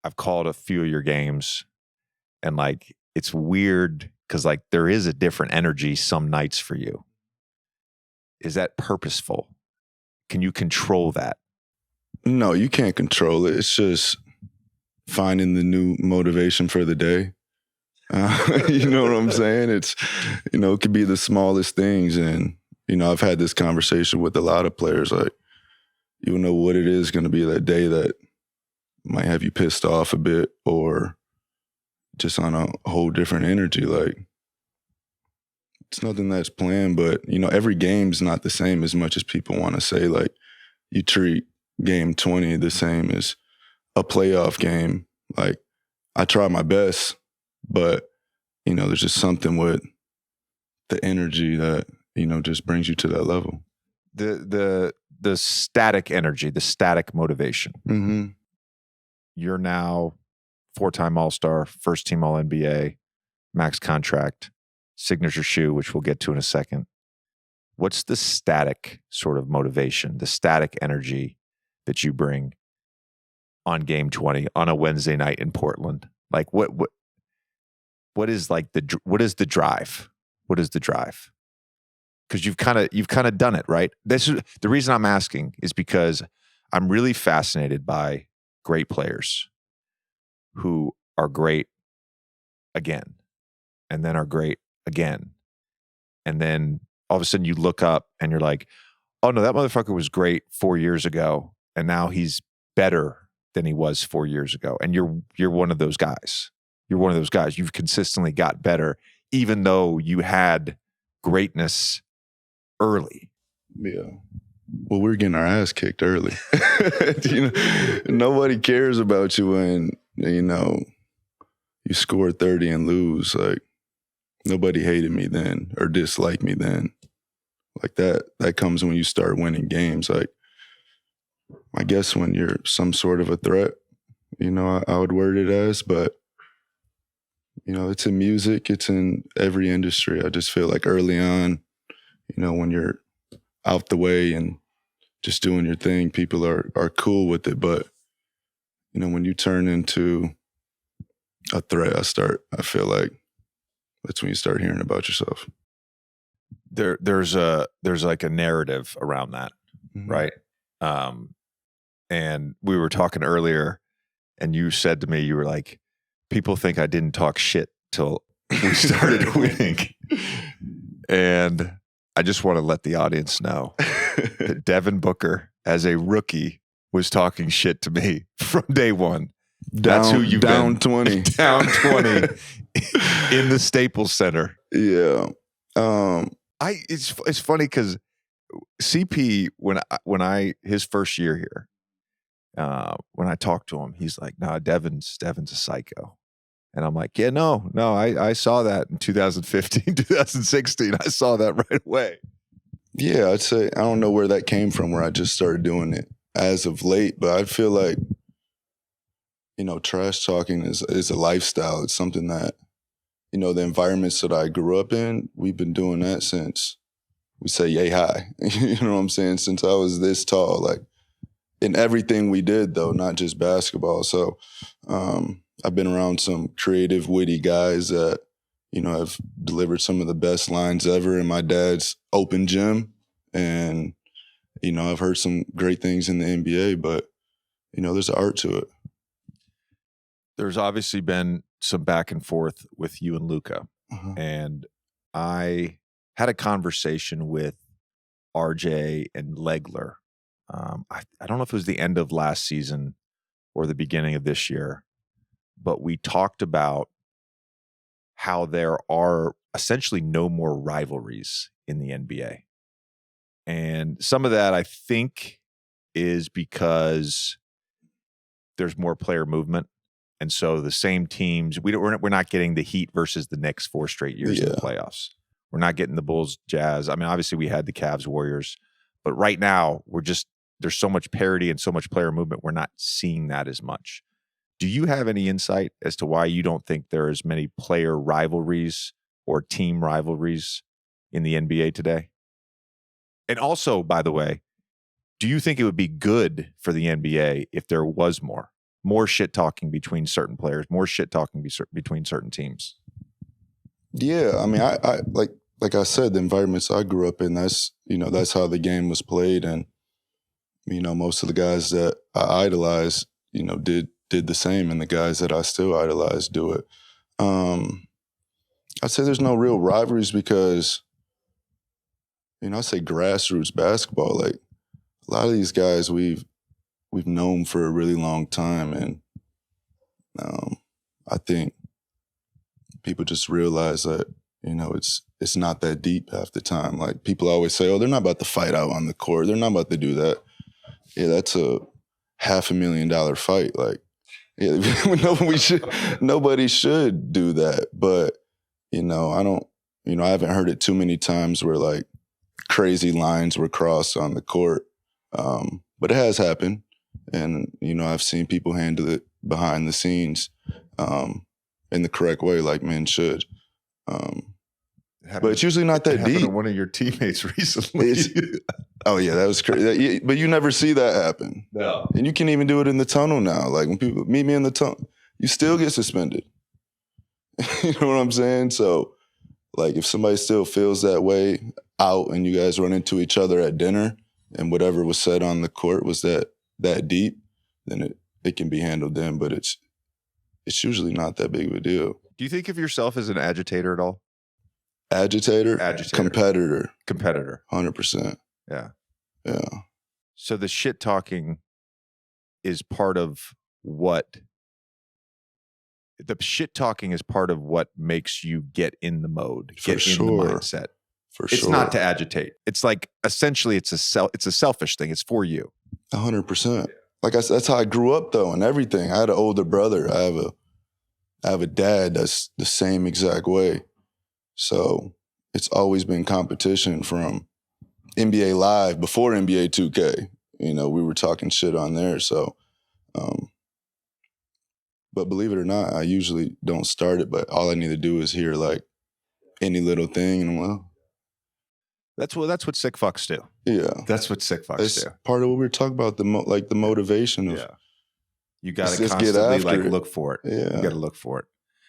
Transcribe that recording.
I've called a few of your games, and like it's weird because like there is a different energy some nights for you. Is that purposeful? Can you control that? No, you can't control it. It's just finding the new motivation for the day. You know what I'm saying? It's, it could be the smallest things. And, I've had this conversation with a lot of players, like, you know what it is going to be that day that might have you pissed off a bit or just on a whole different energy. Like, it's nothing that's planned, but, every game's not the same as much as people want to say. Like, you treat game 20 the same as a playoff game. Like, I try my best, but, there's just something with the energy that, just brings you to that level. The static energy, the static motivation. Mm-hmm. You're now 4-time All-Star, first-team All-NBA, max contract, signature shoe, which we'll get to in a second. What's the static sort of motivation, the static energy that you bring on game 20 on a Wednesday night in Portland? Like what is like what is the drive? What is the drive? Because you've kind of done it, right? This is the reason I'm asking is because I'm really fascinated by great players who are great again, and then are great again, and then all of a sudden you look up and you're like, oh no, that motherfucker was great 4 years ago, and now he's better than he was 4 years ago. And you're one of those guys. You're one of those guys. You've consistently got better, even though you had greatness early. Yeah. Well, we're getting our ass kicked early. Nobody cares about you when, you score 30 and lose. Like, nobody hated me then or disliked me then. Like that comes when you start winning games. Like, I guess when you're some sort of a threat, I would word it as, but it's in music, it's in every industry. I just feel like early on, when you're out the way and just doing your thing, people are cool with it. But, when you turn into a threat, I feel like that's when you start hearing about yourself. There's like a narrative around that, mm-hmm. right? And we were talking earlier, and you said to me, you were like, people think I didn't talk shit till we started winning. And I just want to let the audience know that Devin Booker, as a rookie, was talking shit to me from day one. That's who you've down been. 20. Down 20 in the Staples Center. Yeah. It's funny because CP, when I his first year here, when I talked to him, he's like, "No, Devin's a psycho," and I'm like, "Yeah, no, I saw that in 2015, 2016. I saw that right away." Yeah, I'd say I don't know where that came from, where I just started doing it as of late, but I feel like, trash talking is a lifestyle. It's something that, the environments that I grew up in, we've been doing that since we say yay high. You know what I'm saying? Since I was this tall, like in everything we did though, not just basketball. So I've been around some creative, witty guys that, have delivered some of the best lines ever in my dad's open gym. And, I've heard some great things in the NBA, but, there's an art to it. There's obviously been some back and forth with you and Luka. Uh-huh. And I had a conversation with RJ and Legler. I don't know if it was the end of last season or the beginning of this year, but we talked about how there are essentially no more rivalries in the NBA. And some of that, I think, is because there's more player movement. And so the same teams, we're not getting the Heat versus the Knicks 4 straight years in the playoffs. We're not getting the Bulls, Jazz. I mean, obviously we had the Cavs, Warriors, but right now there's so much parity and so much player movement. We're not seeing that as much. Do you have any insight as to why you don't think there are as many player rivalries or team rivalries in the NBA today? And also, by the way, do you think it would be good for the NBA if there was more? more shit talking between certain players, more shit talking between certain teams? Yeah, I mean, I like I said, the environments I grew up in, that's how the game was played, and most of the guys that I idolize, did the same, and the guys that I still idolize do it. I'd say there's no real rivalries because, I say grassroots basketball. Like a lot of these guys we've known for a really long time, and I think people just realize that it's not that deep half the time. Like people always say, "Oh, they're not about to fight out on the court. They're not about to do that." Yeah, that's a $500,000 fight. Like, yeah, nobody should do that. But I haven't heard it too many times where like crazy lines were crossed on the court. But it has happened, and I've seen people handle it behind the scenes in the correct way, like men should. But it's usually not that deep. To one of your teammates recently. Oh yeah, that was crazy. But you never see that happen. No. And you can even do it in the tunnel now. Like when people meet me in the tunnel, you still get suspended. You know what I'm saying? So, like, if somebody still feels that way out, and you guys run into each other at dinner, and whatever was said on the court was that deep, then it can be handled then. But it's usually not that big of a deal. Do you think of yourself as an agitator at all? Agitator. Competitor. 100%. Yeah. Yeah. So the shit talking is part of what makes you get in the mode, get in the mindset. It's not to agitate. It's like essentially it's a selfish thing. It's for you. 100%. Like that's how I grew up though, and everything. I had an older brother. I have a dad that's the same exact way. So it's always been competition from NBA Live before NBA 2K. We were talking shit on there. So, but believe it or not, I usually don't start it, but all I need to do is hear like any little thing, and well, that's what sick fucks do. Yeah, that's what sick fucks do. Part of what we were talking about, the motivation of you got to constantly like look for it. Yeah, you got to look for it.